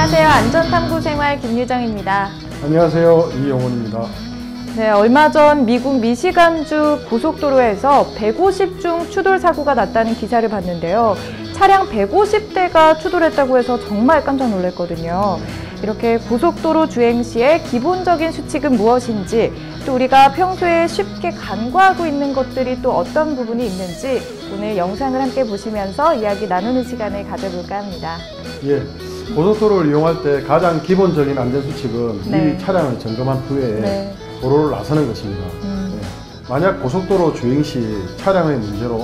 안녕하세요. 안전탐구생활 김유정입니다. 안녕하세요. 이영훈입니다. 네, 얼마 전 미국 미시간주 고속도로에서 150중 추돌 사고가 났다는 기사를 봤는데요. 차량 150대가 추돌했다고 해서 정말 깜짝 놀랐거든요. 이렇게 고속도로 주행 시의 기본적인 수칙은 무엇인지, 또 우리가 평소에 쉽게 간과하고 있는 것들이 또 어떤 부분이 있는지 오늘 영상을 함께 보시면서 이야기 나누는 시간을 가져볼까 합니다. 예, 고속도로를 이용할 때 가장 기본적인 안전수칙은 미리 차량을 점검한 후에 도로를 나서는 것입니다. 만약 고속도로 주행 시 차량의 문제로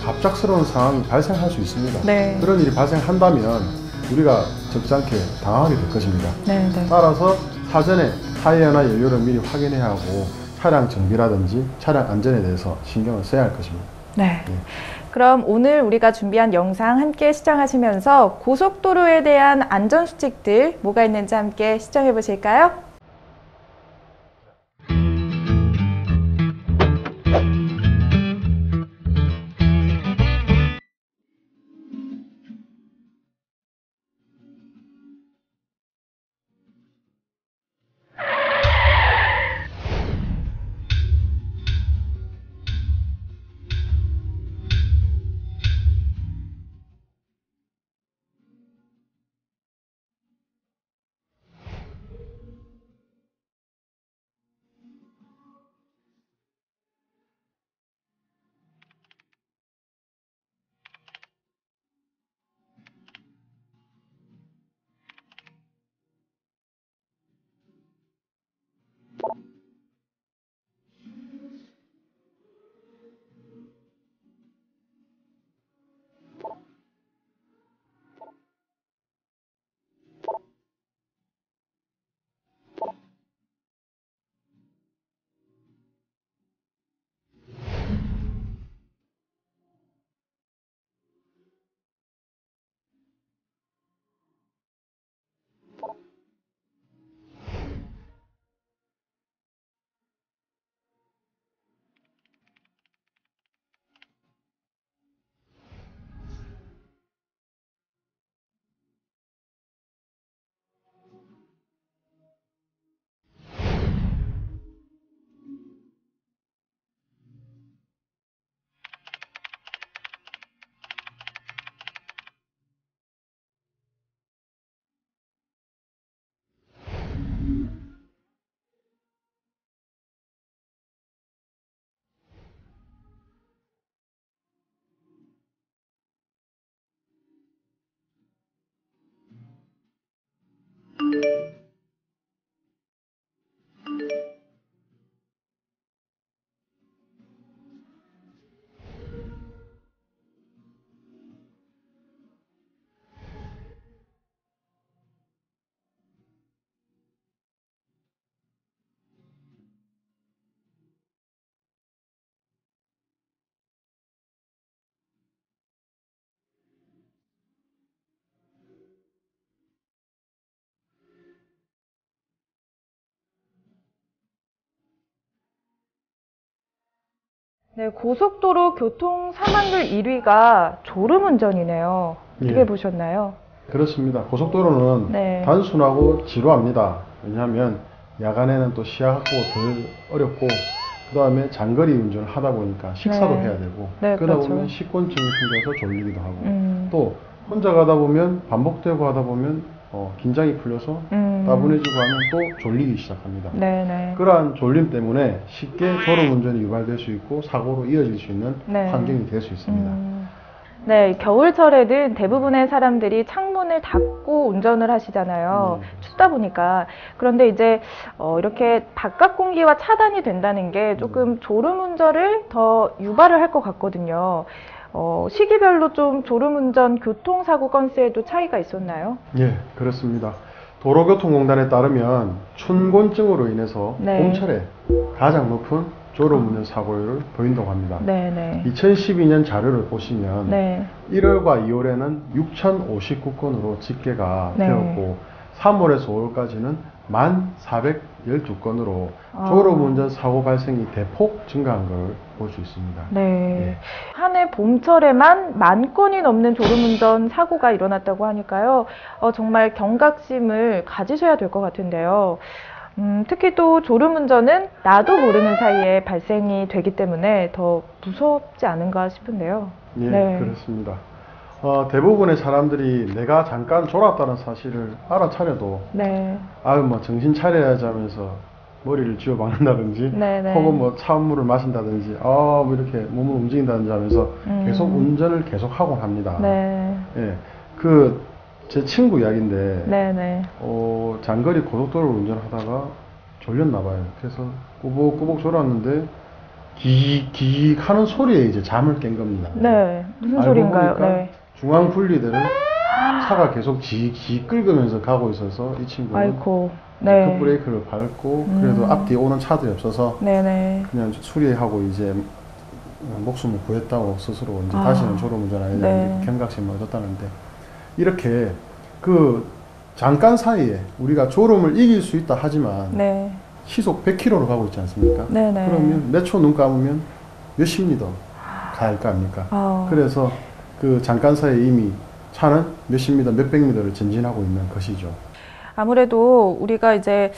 갑작스러운 상황이 발생할 수 있습니다. 그런 일이 발생한다면 우리가 적지않게 당하게 될 것입니다. 따라서 사전에 타이어나 연료를 미리 확인해야 하고 차량 정비라든지 차량 안전에 대해서 신경을 써야 할 것입니다. 그럼 오늘 우리가 준비한 영상 함께 시청하시면서 고속도로에 대한 안전수칙들 뭐가 있는지 함께 시청해 보실까요? 네, 고속도로 교통 사망률 1위가 졸음운전이네요. 어떻게 보셨나요? 그렇습니다. 고속도로는 단순하고 지루합니다. 왜냐하면 야간에는 또 시야 확보가 덜 어렵고 그 다음에 장거리 운전을 하다 보니까 식사도 해야 되고 그러다 보면 식곤증이 생겨서 졸리기도 하고 또 혼자 가다 보면 반복되고 하다 보면 긴장이 풀려서 따분해지고 하면 또 졸리기 시작합니다. 그러한 졸림 때문에 쉽게 졸음운전이 유발될 수 있고 사고로 이어질 수 있는 환경이 될 수 있습니다. 겨울철에는 대부분의 사람들이 창문을 닫고 운전을 하시잖아요. 춥다 보니까. 그런데 이제 이렇게 바깥 공기와 차단이 된다는 게 조금 졸음운전을 더 유발을 할 것 같거든요. 시기별로 좀 졸음운전 교통사고 건수에도 차이가 있었나요? 예, 그렇습니다. 도로교통공단에 따르면 춘곤증으로 인해서 봄철에 가장 높은 졸음운전 사고율을 보인다고 합니다. 2012년 자료를 보시면 1월과 2월에는 6,059건으로 집계가 되었고 3월에서 5월까지는 1,400 12건으로 졸음운전 사고 발생이 대폭 증가한 걸 볼 수 있습니다. 네. 예. 한 해 봄철에만 10,000건이 넘는 졸음운전 사고가 일어났다고 하니까요. 정말 경각심을 가지셔야 될 것 같은데요. 특히 또 졸음운전은 나도 모르는 사이에 발생이 되기 때문에 더 무섭지 않은가 싶은데요. 예, 네. 그렇습니다. 대부분의 사람들이 내가 잠깐 졸았다는 사실을 알아차려도 네. 아유 뭐 정신 차려야지 하면서 머리를 쥐어박는다든지 혹은 뭐 차음물을 마신다든지 뭐 이렇게 몸을 움직인다든지 하면서 계속 운전을 계속 하곤 합니다. 네. 예, 제 친구 이야기인데 장거리 고속도로를 운전하다가 졸렸나 봐요. 그래서 꾸벅꾸벅 졸았는데 기익 하는 소리에 이제 잠을 깬 겁니다. 네. 무슨 소리인가요? 네. 중앙 분리대를 차가 계속 지익 긁으면서 가고 있어서 이 친구는 아이고. 네. 급브레이크를 밟고 그래도 앞뒤에 오는 차들이 없어서 그냥 수리하고 이제 목숨을 구했다고 스스로 이제 다시는 졸음운전 안 하려고 경각심을 얻었다는데, 이렇게 잠깐 사이에 우리가 졸음을 이길 수 있다 하지만 시속 100km로 가고 있지 않습니까? 그러면 몇 초 눈 감으면 몇십 미터 갈 거 아닙니까? 그래서 잠깐 사이에 이미 차는 몇십 미터, 몇백 미터를 전진하고 있는 것이죠. 아무래도 우리가 이제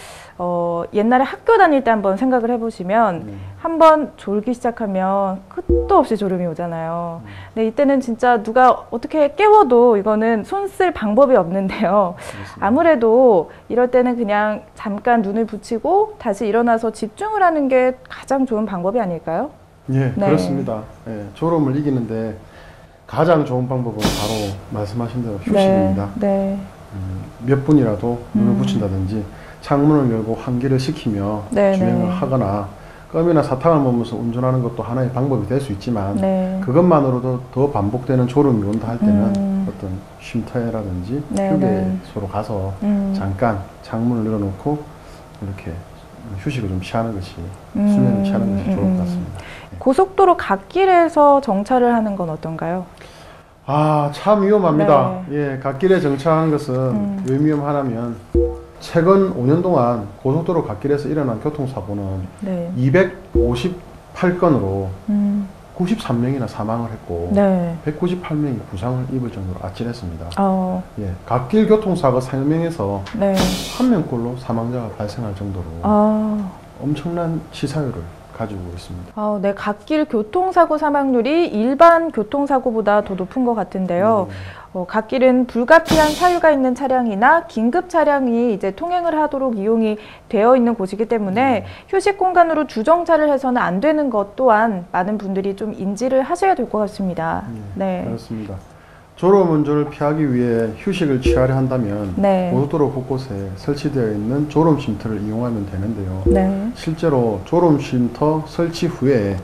옛날에 학교 다닐 때 한번 생각을 해보시면 한번 졸기 시작하면 끝도 없이 졸음이 오잖아요. 근데 이때는 진짜 누가 어떻게 깨워도 이거는 손 쓸 방법이 없는데요. 그렇습니다. 아무래도 이럴 때는 그냥 잠깐 눈을 붙이고 다시 일어나서 집중을 하는 게 가장 좋은 방법이 아닐까요? 예, 그렇습니다. 예, 졸음을 이기는데 가장 좋은 방법은 바로 말씀하신 대로 휴식입니다. 몇 분이라도 눈을 붙인다든지 창문을 열고 환기를 시키며 주행을 하거나 껌이나 사탕을 먹으면서 운전하는 것도 하나의 방법이 될 수 있지만 그것만으로도 더 반복되는 졸음이 온다 할 때는 어떤 쉼터라든지 휴게소로 가서 잠깐 창문을 열어놓고 이렇게 휴식을 좀 취하는 것이 수면을 취하는 것이 좋을 것 같습니다. 고속도로 갓길에서 정차를 하는 건 어떤가요? 참 위험합니다. 예, 갓길에 정차하는 것은 왜 위험하냐면 최근 5년 동안 고속도로 갓길에서 일어난 교통사고는 258건으로 93명이나 사망을 했고 198명이 부상을 입을 정도로 아찔했습니다. 예, 갓길 교통사고 상명에서 한 명꼴로 사망자가 발생할 정도로 엄청난 치사율을 가지고 있습니다. 네, 갓길 교통사고 사망률이 일반 교통사고보다 더 높은 것 같은데요. 갓길은 불가피한 사유가 있는 차량이나 긴급 차량이 이제 통행을 하도록 이용이 되어 있는 곳이기 때문에 휴식 공간으로 주정차를 해서는 안 되는 것 또한 많은 분들이 좀 인지를 하셔야 될 것 같습니다. 그렇습니다. 졸음운전을 피하기 위해 휴식을 취하려 한다면 고속도로 곳곳에 설치되어 있는 졸음 쉼터를 이용하면 되는데요. 실제로 졸음 쉼터 설치 후에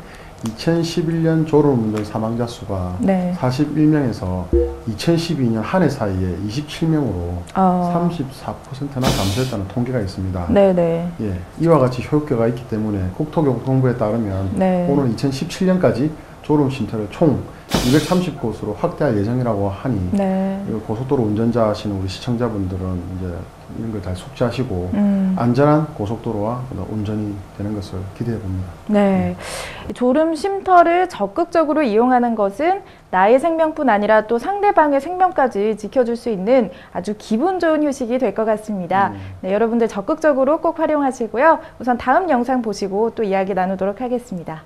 2011년 졸음운전 사망자 수가 41명에서 2012년 한 해 사이에 27명으로 34%나 감소했다는 통계가 있습니다. 예, 이와 같이 효과가 있기 때문에 국토교통부에 따르면 오는 2017년까지 졸음 쉼터를 총 230곳으로 확대할 예정이라고 하니 고속도로 운전자 하시는 우리 시청자분들은 이제 이런 걸 잘 숙지하시고 안전한 고속도로와 운전이 되는 것을 기대해 봅니다. 졸음 쉼터를 적극적으로 이용하는 것은 나의 생명뿐 아니라 또 상대방의 생명까지 지켜줄 수 있는 아주 기분 좋은 휴식이 될 것 같습니다. 여러분들 적극적으로 꼭 활용하시고요. 우선 다음 영상 보시고 또 이야기 나누도록 하겠습니다.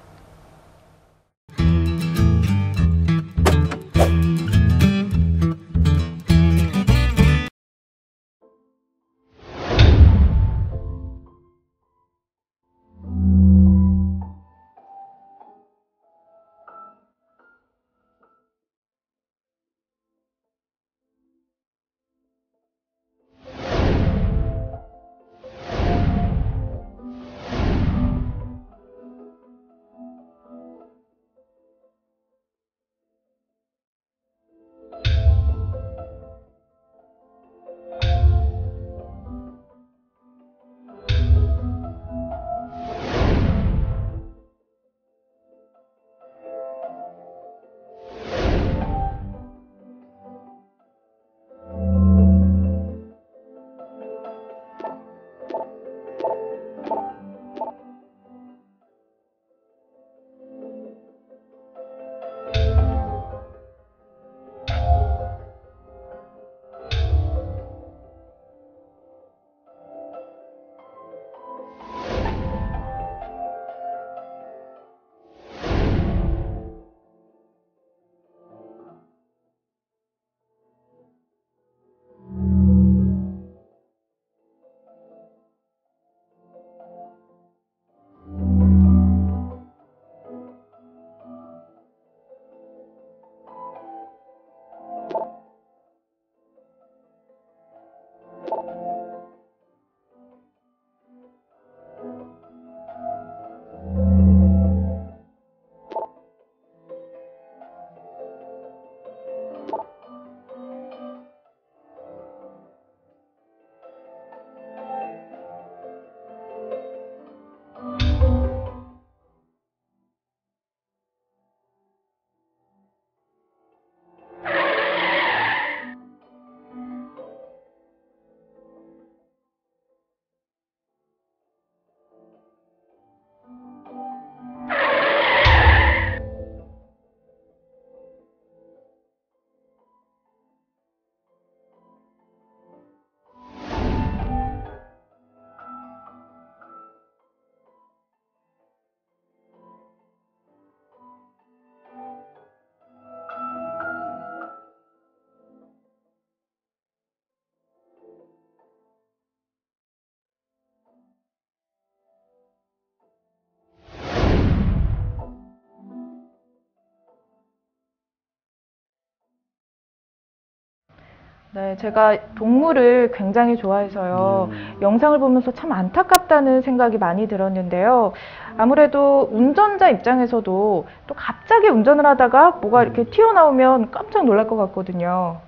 네, 제가 동물을 굉장히 좋아해서요. 영상을 보면서 참 안타깝다는 생각이 많이 들었는데요. 아무래도 운전자 입장에서도 또 갑자기 운전을 하다가 뭐가 이렇게 튀어나오면 깜짝 놀랄 것 같거든요.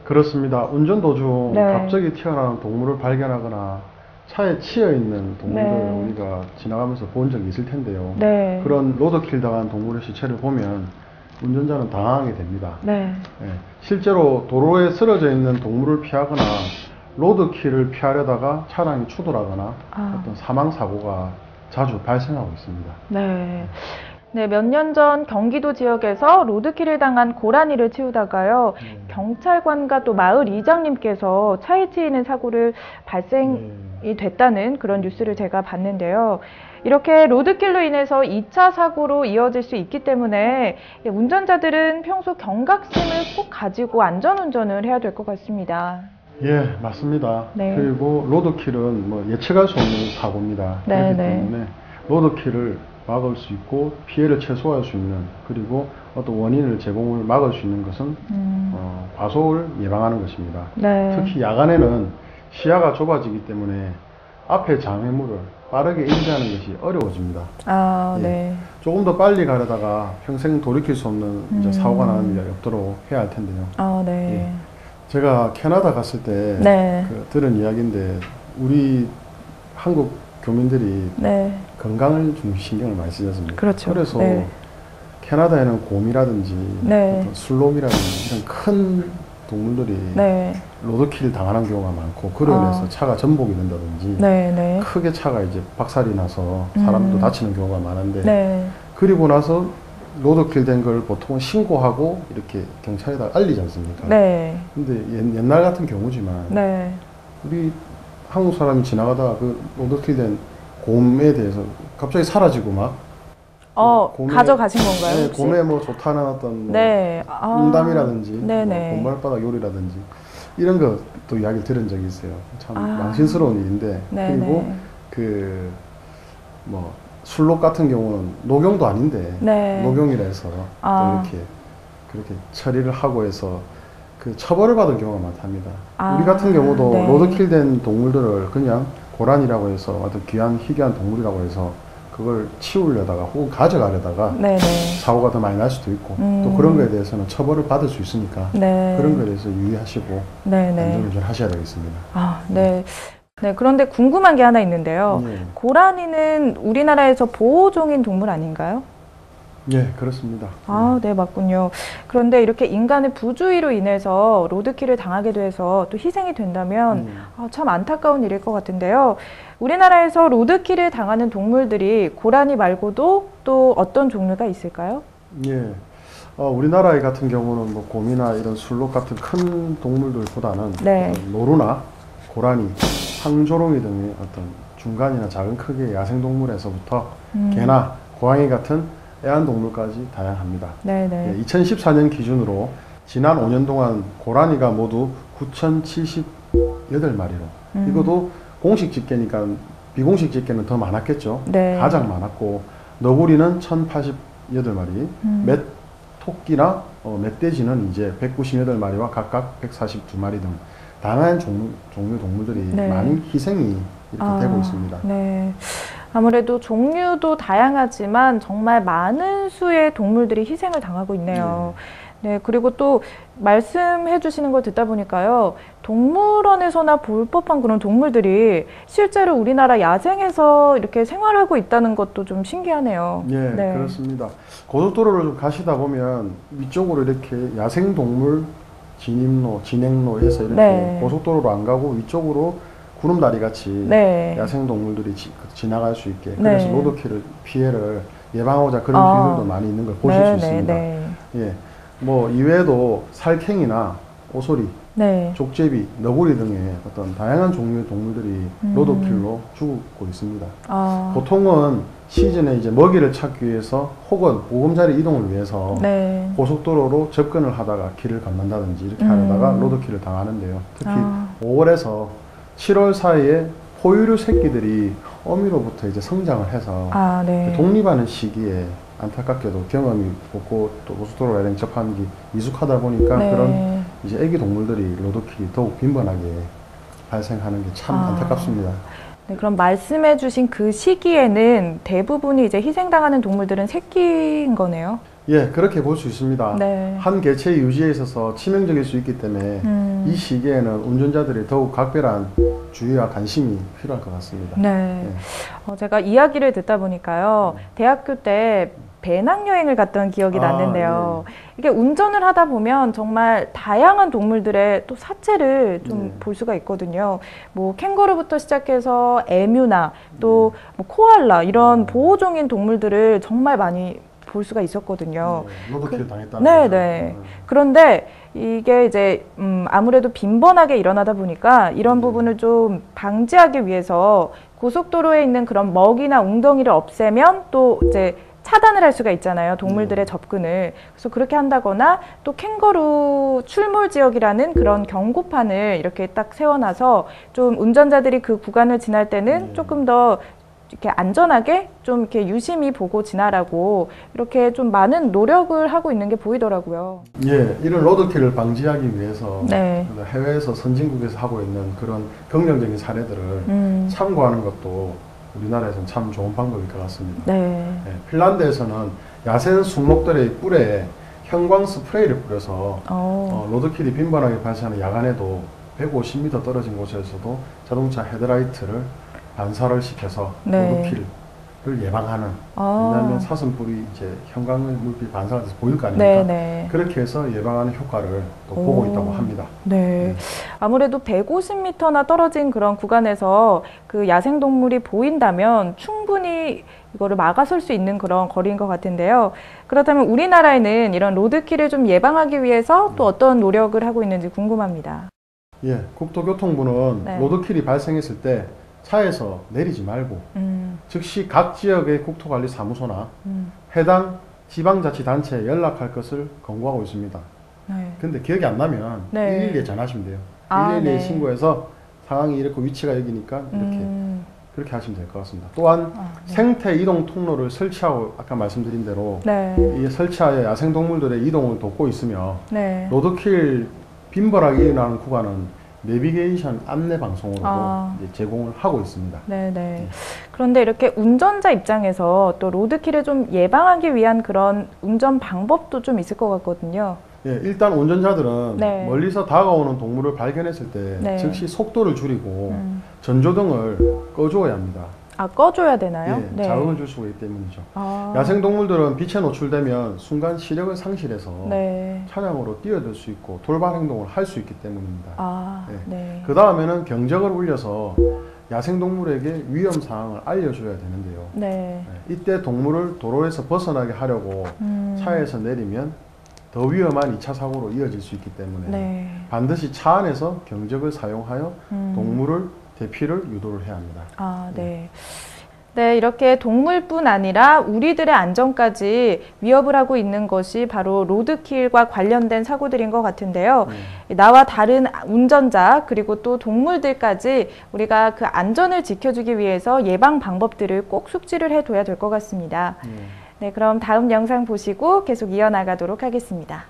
그렇습니다. 운전 도중 갑자기 튀어나온 동물을 발견하거나 차에 치여 있는 동물들 우리가 지나가면서 본 적이 있을 텐데요. 그런 로드킬 당한 동물의 시체를 보면 운전자는 당황하게 됩니다. 실제로 도로에 쓰러져 있는 동물을 피하거나 로드킬을 피하려다가 차량이 추돌하거나 어떤 사망 사고가 자주 발생하고 있습니다. 네, 몇 년 전 경기도 지역에서 로드킬을 당한 고라니를 치우다가요, 경찰관과 또 마을 이장님께서 차에 치이는 사고를 발생이 됐다는 그런 뉴스를 제가 봤는데요. 이렇게 로드킬로 인해서 2차 사고로 이어질 수 있기 때문에 운전자들은 평소 경각심을 꼭 가지고 안전운전을 해야 될 것 같습니다. 예, 맞습니다. 그리고 로드킬은 뭐 예측할 수 없는 사고입니다. 그렇기 때문에 로드킬을 막을 수 있고 피해를 최소화할 수 있는, 그리고 어떤 원인을 제공을 막을 수 있는 것은 과속을 예방하는 것입니다. 특히 야간에는 시야가 좁아지기 때문에 앞에 장애물을 빠르게 인지하는 것이 어려워집니다. 조금 더 빨리 가려다가 평생 돌이킬 수 없는 이제 사고가 나는 일이 없도록 해야 할 텐데요. 제가 캐나다 갔을 때 들은 이야기인데, 우리 한국 교민들이 건강을 좀 신경을 많이 쓰지 않습니까? 그래서 캐나다에는 곰이라든지 어떤 술록이라든지 이런 큰 동물들이 로드킬 당하는 경우가 많고, 그로 인해서 차가 전복이 된다든지 크게 차가 이제 박살이 나서 사람도 다치는 경우가 많은데, 그리고 나서 로드킬 된 걸 보통은 신고하고 이렇게 경찰에다 알리지 않습니까? 근데 옛날 같은 경우지만 우리 한국 사람이 지나가다가 그 로드킬 된 곰에 대해서 갑자기 사라지고 막 곰에, 가져가신 건가요? 곰에 뭐 좋다는 어떤 뭐 인담이라든지 뭐 곰발바닥 요리라든지 이런 것도 이야기를 들은 적이 있어요. 참 망신스러운 일인데, 그리고 그 뭐 술록 같은 경우는 녹용도 아닌데 녹용이라 해서 또 이렇게 그렇게 처리를 하고 해서 그 처벌을 받은 경우가 많답니다. 우리 같은 경우도 로드킬 된 동물들을 그냥 고란이라고 해서 어떤 귀한 희귀한 동물이라고 해서 그걸 치우려다가 혹은 가져가려다가 사고가 더 많이 날 수도 있고, 또 그런 거에 대해서는 처벌을 받을 수 있으니까 그런 거에 대해서 유의하시고 안전운전 하셔야 되겠습니다. 그런데 궁금한 게 하나 있는데요. 고라니는 우리나라에서 보호종인 동물 아닌가요? 예, 그렇습니다. 네, 맞군요. 그런데 이렇게 인간의 부주의로 인해서 로드킬을 당하게 돼서 또 희생이 된다면 참 안타까운 일일 것 같은데요. 우리나라에서 로드킬을 당하는 동물들이 고라니 말고도 또 어떤 종류가 있을까요? 예, 우리나라 같은 경우는 뭐 곰이나 이런 술록 같은 큰 동물들보다는 노루나 고라니, 황조롱이 등의 어떤 중간이나 작은 크기의 야생동물에서부터 개나 고양이 같은 애완동물까지 다양합니다. 2014년 기준으로 지난 5년 동안 고라니가 모두 9,078마리로, 이것도 공식 집계니까 비공식 집계는 더 많았겠죠. 가장 많았고, 너구리는 1,088마리, 멧토끼나 멧돼지는 이제 198마리와 각각 142마리 등 다양한 종류 동물들이 많이 희생이 이렇게 되고 있습니다. 아무래도 종류도 다양하지만 정말 많은 수의 동물들이 희생을 당하고 있네요. 그리고 또 말씀해 주시는 걸 듣다 보니까요, 동물원에서나 볼 법한 그런 동물들이 실제로 우리나라 야생에서 이렇게 생활하고 있다는 것도 좀 신기하네요. 그렇습니다. 고속도로를 좀 가시다 보면 위쪽으로 이렇게 야생동물 진입로, 진행로 해서 이렇게 고속도로로 안 가고 위쪽으로 구름다리 같이 야생동물들이 지나갈 수 있게, 그래서 로드킬 피해를 예방하고자 그런 기술도 많이 있는 걸 보실 수 있습니다. 뭐 이외에도 살쾡이나 오소리, 족제비, 너구리 등의 어떤 다양한 종류의 동물들이 로드킬로 죽고 있습니다. 보통은 시즌에 이제 먹이를 찾기 위해서 혹은 보금자리 이동을 위해서 고속도로로 접근을 하다가 길을 건넌다든지 이렇게 하려다가 로드킬을 당하는데요. 특히 5월에서 7월 사이에 포유류 새끼들이 어미로부터 이제 성장을 해서 독립하는 시기에 안타깝게도 경험이 없고 또 고속도로 LNG 접하는 게 미숙하다 보니까 그런 이제 애기 동물들이 로드킬이 더욱 빈번하게 발생하는 게 참 안타깝습니다. 네, 그럼 말씀해주신 그 시기에는 대부분이 이제 희생당하는 동물들은 새끼인 거네요. 예, 그렇게 볼 수 있습니다. 네. 한 개체의 유지에 있어서 치명적일 수 있기 때문에 이 시기에는 운전자들이 더욱 각별한 주의와 관심이 필요할 것 같습니다. 네. 제가 이야기를 듣다 보니까요. 대학교 때 배낭여행을 갔던 기억이 났는데요. 네. 이게 운전을 하다 보면 정말 다양한 동물들의 또 사체를 좀 볼 수가 있거든요. 뭐 캥거루부터 시작해서 에뮤나 또 뭐 코알라 이런 보호종인 동물들을 정말 많이 볼 수가 있었거든요. 로드킬 당했다. 네네. 그런데 이게 이제 아무래도 빈번하게 일어나다 보니까 이런 부분을 좀 방지하기 위해서 고속도로에 있는 그런 먹이나 웅덩이를 없애면 또 이제 차단을 할 수가 있잖아요. 동물들의 접근을. 그래서 그렇게 한다거나 또 캥거루 출몰 지역이라는 그런 경고판을 이렇게 딱 세워놔서 좀 운전자들이 그 구간을 지날 때는 조금 더 이렇게 안전하게 좀 이렇게 유심히 보고 지나라고 이렇게 좀 많은 노력을 하고 있는 게 보이더라고요. 예, 이런 로드킬을 방지하기 위해서 네. 해외에서 선진국에서 하고 있는 그런 긍정적인 사례들을 참고하는 것도 우리나라에서는 참 좋은 방법일 것 같습니다. 네. 예, 핀란드에서는 야생 순록들의 뿔에 형광 스프레이를 뿌려서 로드킬이 빈번하게 발생하는 야간에도 150m 떨어진 곳에서도 자동차 헤드라이트를 반사를 시켜서 로드킬을 예방하는. 왜냐하면 사슴뿔이 이제 형광의 물빛 반사가 돼서 보일 거 아닙니까? 네네. 그렇게 해서 예방하는 효과를 또 보고 있다고 합니다. 네. 아무래도 150m나 떨어진 그런 구간에서 그 야생동물이 보인다면 충분히 이거를 막아설 수 있는 그런 거리인 것 같은데요. 그렇다면 우리나라에는 이런 로드킬을 좀 예방하기 위해서 또 어떤 노력을 하고 있는지 궁금합니다. 예, 국토교통부는 로드킬이 발생했을 때 차에서 내리지 말고 즉시 각 지역의 국토관리사무소나 해당 지방자치단체에 연락할 것을 권고하고 있습니다. 근데 기억이 안 나면 112에 전화하시면 돼요. 112에 신고해서 상황이 이렇고 위치가 여기니까 이렇게 그렇게 하시면 될 것 같습니다. 또한 생태 이동 통로를 설치하고 아까 말씀드린 대로 이 설치하여 야생동물들의 이동을 돕고 있으며 로드킬 빈번하게 일어나는 구간은 내비게이션 안내 방송으로도 이제 제공을 하고 있습니다. 네네. 그런데 이렇게 운전자 입장에서 또 로드킬을 좀 예방하기 위한 그런 운전 방법도 좀 있을 것 같거든요. 예, 일단 운전자들은 멀리서 다가오는 동물을 발견했을 때 즉시 속도를 줄이고 전조등을 꺼주어야 합니다. 아, 꺼줘야 되나요? 예, 자극을 줄 수가 있기 때문이죠. 야생동물들은 빛에 노출되면 순간 시력을 상실해서 차량으로 뛰어들 수 있고 돌발 행동을 할 수 있기 때문입니다. 그 다음에는 경적을 울려서 야생동물에게 위험 상황을 알려줘야 되는데요. 이때 동물을 도로에서 벗어나게 하려고 차에서 내리면 더 위험한 2차 사고로 이어질 수 있기 때문에 반드시 차 안에서 경적을 사용하여 동물을 대피를 유도를 해야 합니다. 네, 이렇게 동물뿐 아니라 우리들의 안전까지 위협을 하고 있는 것이 바로 로드킬과 관련된 사고들인 것 같은데요. 나와 다른 운전자 그리고 또 동물들까지 우리가 그 안전을 지켜주기 위해서 예방 방법들을 꼭 숙지를 해둬야 될 것 같습니다. 네, 그럼 다음 영상 보시고 계속 이어나가도록 하겠습니다.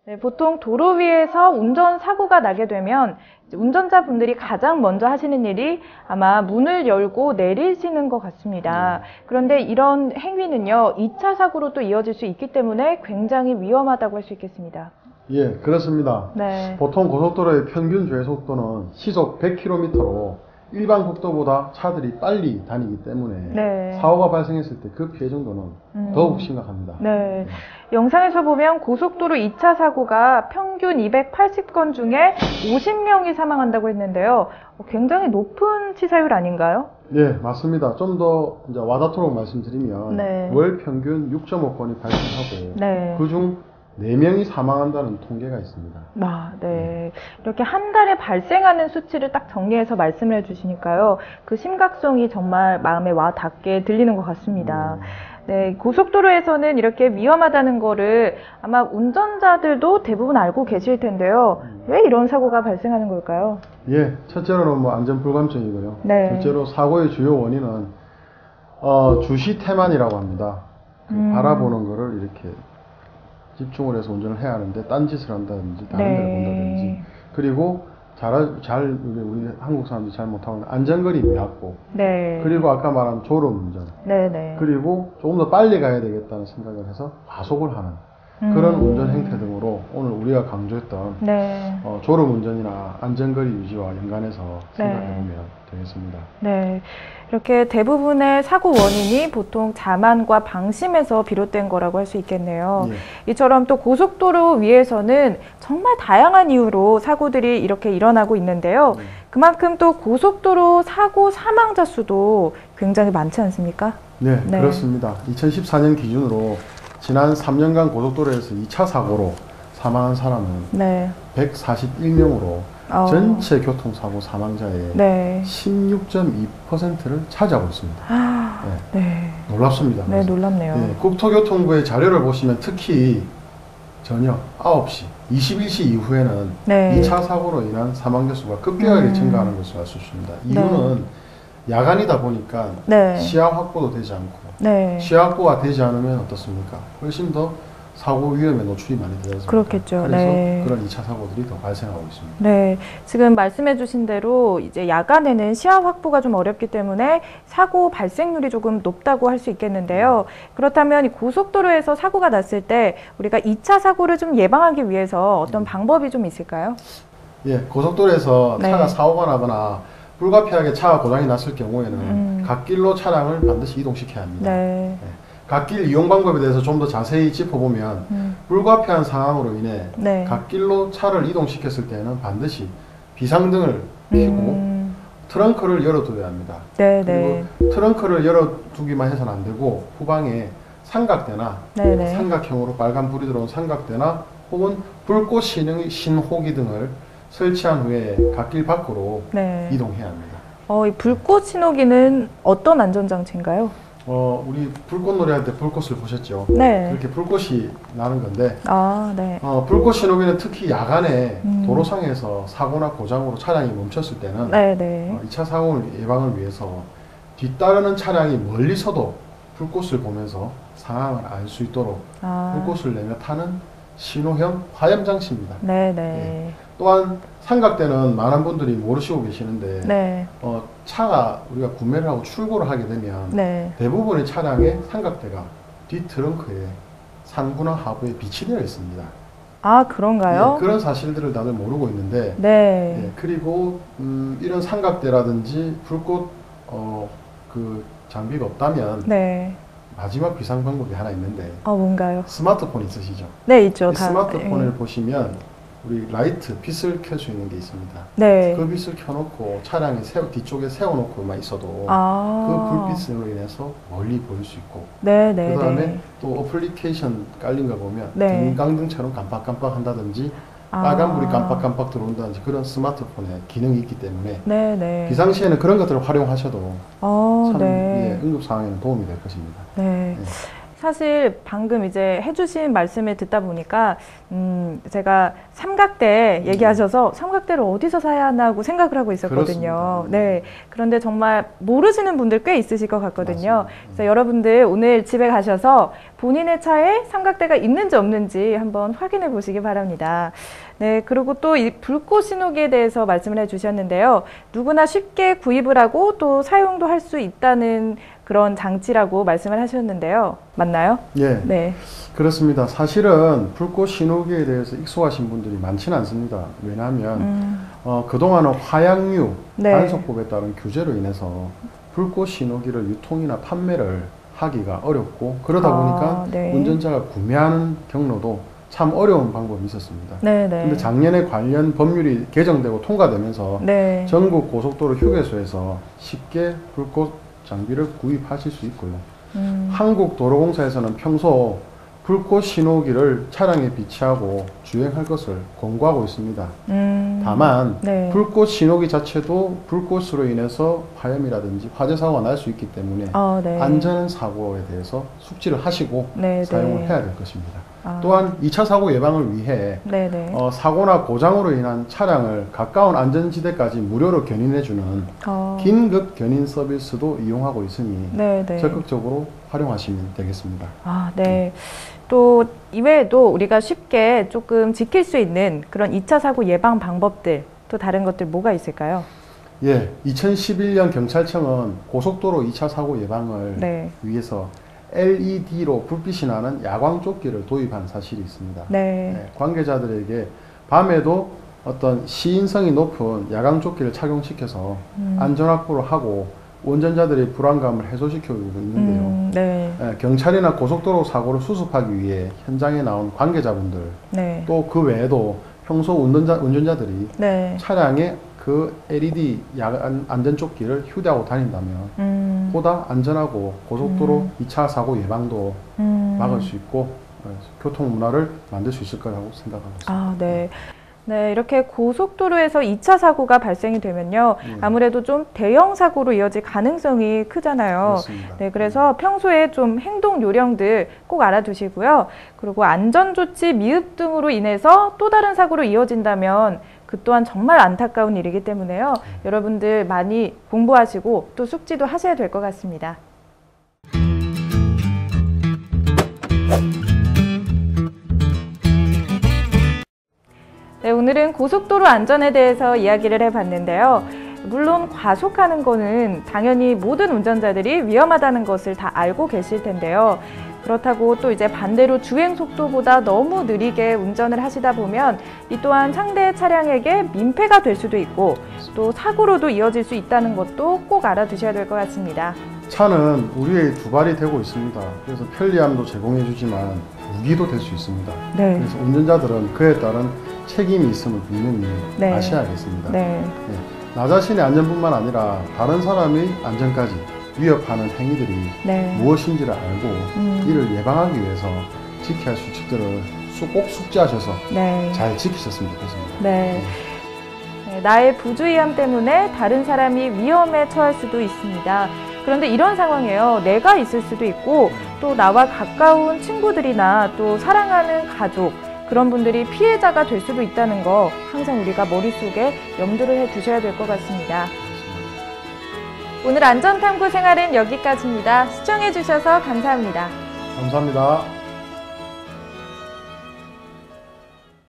네, 보통 도로 위에서 운전사고가 나게 되면 운전자분들이 가장 먼저 하시는 일이 아마 문을 열고 내리시는 것 같습니다. 그런데 이런 행위는요, 2차 사고로 또 이어질 수 있기 때문에 굉장히 위험하다고 할 수 있겠습니다. 예, 그렇습니다. 네. 보통 고속도로의 평균 주행속도는 시속 100km로 일반 국도보다 차들이 빨리 다니기 때문에 네. 사고가 발생했을 때 그 피해 정도는 더욱 심각합니다. 네. 영상에서 보면 고속도로 2차 사고가 평균 280건 중에 50명이 사망한다고 했는데요. 굉장히 높은 치사율 아닌가요? 네, 맞습니다. 좀 더 와닿도록 말씀드리면 네. 월 평균 6.5건이 발생하고 네. 그중 4명이 사망한다는 통계가 있습니다. 네. 이렇게 한 달에 발생하는 수치를 딱 정리해서 말씀을 해주시니까요. 그 심각성이 정말 마음에 와 닿게 들리는 것 같습니다. 네, 고속도로에서는 이렇게 위험하다는 거를 아마 운전자들도 대부분 알고 계실 텐데요. 왜 이런 사고가 발생하는 걸까요? 예, 첫째로는 안전불감증이고요. 네. 둘째로 사고의 주요 원인은 주시 태만이라고 합니다. 바라보는 거를 이렇게 집중을 해서 운전을 해야 하는데 딴짓을 한다든지 다른 데를 본다든지, 그리고 우리 한국 사람들이 잘 못하는 안전거리 미확보, 그리고 아까 말한 졸음운전, 그리고 조금 더 빨리 가야 되겠다는 생각을 해서 과속을 하는 그런 운전 행태 등으로 오늘 우리가 강조했던 졸음운전이나 안전거리 유지와 연관해서 생각해보면 되겠습니다. 네, 이렇게 대부분의 사고 원인이 보통 자만과 방심에서 비롯된 거라고 할 수 있겠네요. 이처럼 또 고속도로 위에서는 정말 다양한 이유로 사고들이 이렇게 일어나고 있는데요. 그만큼 또 고속도로 사고 사망자 수도 굉장히 많지 않습니까? 네, 그렇습니다. 2014년 기준으로 지난 3년간 고속도로에서 2차 사고로 사망한 사람은 141명으로 전체 교통사고 사망자의 16.2%를 차지하고 있습니다. 놀랍습니다. 네, 놀랍네요. 국토교통부의 자료를 보시면 특히 저녁 9시, 21시 이후에는 2차 사고로 인한 사망자 수가 급격하게 증가하는 것을 알 수 있습니다. 이유는 야간이다 보니까 시야 확보도 되지 않고 시야 확보가 되지 않으면 어떻습니까? 훨씬 더 사고 위험에 노출이 많이 되지 않습니까? 그렇겠죠. 그래서 그런 2차 사고들이 더 발생하고 있습니다. 네, 지금 말씀해 주신 대로 이제 야간에는 시야 확보가 좀 어렵기 때문에 사고 발생률이 조금 높다고 할 수 있겠는데요. 그렇다면 이 고속도로에서 사고가 났을 때 우리가 2차 사고를 좀 예방하기 위해서 어떤 방법이 좀 있을까요? 예, 고속도로에서 차가 사고가 나거나 불가피하게 차가 고장이 났을 경우에는 갓길로 차량을 반드시 이동시켜야 합니다. 갓길 이용 방법에 대해서 좀 더 자세히 짚어보면 불가피한 상황으로 인해 갓길로 차를 이동시켰을 때는 반드시 비상등을 켜고 트렁크를 열어둬야 합니다. 그리고 트렁크를 열어두기만 해서는 안 되고 후방에 삼각대나 삼각형으로 빨간 불이 들어온 삼각대나 혹은 불꽃 신호기 등을 설치한 후에 갓길 밖으로 이동해야 합니다. 이 불꽃 신호기는 어떤 안전장치인가요? 우리 불꽃 놀이할 때 불꽃을 보셨죠? 그렇게 불꽃이 나는 건데, 불꽃 신호기는 특히 야간에 도로상에서 사고나 고장으로 차량이 멈췄을 때는 2차 사고 예방을 위해서 뒤따르는 차량이 멀리서도 불꽃을 보면서 상황을 알 수 있도록 불꽃을 내며 타는 신호형 화염 장치입니다. 또한 삼각대는 많은 분들이 모르시고 계시는데 차가 우리가 구매를 하고 출고를 하게 되면 대부분의 차량의 삼각대가 뒷 트렁크에 상부나 하부에 비치되어 있습니다. 아, 그런가요? 그런 사실들을 다들 모르고 있는데 그리고 이런 삼각대라든지 불꽃 그 장비가 없다면 마지막 비상 방법이 하나 있는데 뭔가요? 스마트폰 있으시죠? 네, 있죠. 스마트폰을 보시면 우리 라이트, 빛을 켤 수 있는 게 있습니다. 그 빛을 켜놓고 차량이 뒤쪽에 세워놓고만 있어도 그 불빛으로 인해서 멀리 보일 수 있고 그 다음에 또 어플리케이션 깔린 거 보면 등강등처럼 깜빡깜빡 한다든지 빨간불이 깜빡깜빡 들어온다든지 그런 스마트폰에 기능이 있기 때문에 비상시에는 그런 것들을 활용하셔도 참 응급 상황에는 도움이 될 것입니다. 사실 방금 이제 해주신 말씀을 듣다 보니까 제가 삼각대 얘기하셔서 삼각대를 어디서 사야 하나 하고 생각을 하고 있었거든요. 네. 그런데 정말 모르시는 분들 꽤 있으실 것 같거든요. 그래서 여러분들 오늘 집에 가셔서 본인의 차에 삼각대가 있는지 없는지 한번 확인해 보시기 바랍니다. 네, 그리고 또 이 불꽃 신호기에 대해서 말씀을 해주셨는데요. 누구나 쉽게 구입을 하고 또 사용도 할 수 있다는 그런 장치라고 말씀을 하셨는데요. 맞나요? 예. 네. 그렇습니다. 사실은 불꽃 신호기에 대해서 익숙하신 분들이 많지는 않습니다. 왜냐하면 그동안은 화약류 네. 단속법에 따른 규제로 인해서 불꽃 신호기를 유통이나 판매를 하기가 어렵고 그러다 보니까 네. 운전자가 구매하는 경로도 참 어려운 방법이 있었습니다. 그런데 작년에 관련 법률이 개정되고 통과되면서 네. 전국 고속도로 휴게소에서 쉽게 불꽃 장비를 구입하실 수 있고요. 한국도로공사에서는 평소 불꽃 신호기를 차량에 비치하고 주행할 것을 권고하고 있습니다. 다만 네. 불꽃 신호기 자체도 불꽃으로 인해서 화염이라든지 화재 사고가 날 수 있기 때문에 네. 안전사고에 대해서 숙지를 하시고 네, 사용을 네. 해야 될 것입니다. 또한 2차 사고 예방을 위해 사고나 고장으로 인한 차량을 가까운 안전지대까지 무료로 견인해주는 긴급 견인 서비스도 이용하고 있으니 적극적으로 활용하시면 되겠습니다. 네. 또 이외에도 우리가 쉽게 조금 지킬 수 있는 그런 2차 사고 예방 방법들, 또 다른 것들 뭐가 있을까요? 예, 2011년 경찰청은 고속도로 2차 사고 예방을 위해서 LED로 불빛이 나는 야광조끼를 도입한 사실이 있습니다. 관계자들에게 밤에도 어떤 시인성이 높은 야광조끼를 착용시켜서 안전확보를 하고 운전자들의 불안감을 해소시키고 있는데요. 경찰이나 고속도로 사고를 수습하기 위해 현장에 나온 관계자분들 또 그 외에도 평소 운전자들이 차량에 그 LED 야간 안전조끼를 휴대하고 다닌다면 보다 안전하고 고속도로 2차 사고 예방도 막을 수 있고 교통문화를 만들 수 있을 거라고 생각하고 있습니다. 네, 이렇게 고속도로에서 2차 사고가 발생이 되면요. 아무래도 좀 대형 사고로 이어질 가능성이 크잖아요. 그렇습니다. 네, 그래서 평소에 좀 행동 요령들 꼭 알아두시고요. 그리고 안전조치 미흡 등으로 인해서 또 다른 사고로 이어진다면 그 또한 정말 안타까운 일이기 때문에요. 여러분들 많이 공부하시고 또 숙지도 하셔야 될 것 같습니다. 네, 오늘은 고속도로 안전에 대해서 이야기를 해봤는데요. 물론 과속하는 거는 당연히 모든 운전자들이 위험하다는 것을 다 알고 계실 텐데요. 그렇다고 또 이제 반대로 주행 속도보다 너무 느리게 운전을 하시다 보면 이 또한 상대 차량에게 민폐가 될 수도 있고 또 사고로도 이어질 수 있다는 것도 꼭 알아두셔야 될 것 같습니다. 차는 우리의 두 발이 되고 있습니다. 그래서 편리함도 제공해 주지만 무기도 될 수 있습니다. 그래서 운전자들은 그에 따른 책임이 있음을 분명히 아셔야겠습니다. 나 자신의 안전뿐만 아니라 다른 사람의 안전까지 위협하는 행위들이 무엇인지를 알고 이를 예방하기 위해서 지켜야 할 수칙들을 꼭 숙지하셔서 잘 지키셨으면 좋겠습니다. 나의 부주의함 때문에 다른 사람이 위험에 처할 수도 있습니다. 그런데 이런 상황에요. 내가 있을 수도 있고 또 나와 가까운 친구들이나 또 사랑하는 가족 그런 분들이 피해자가 될 수도 있다는 거 항상 우리가 머릿속에 염두를 해 두셔야 될 것 같습니다. 오늘 안전탐구 생활은 여기까지입니다. 시청해 주셔서 감사합니다. 감사합니다.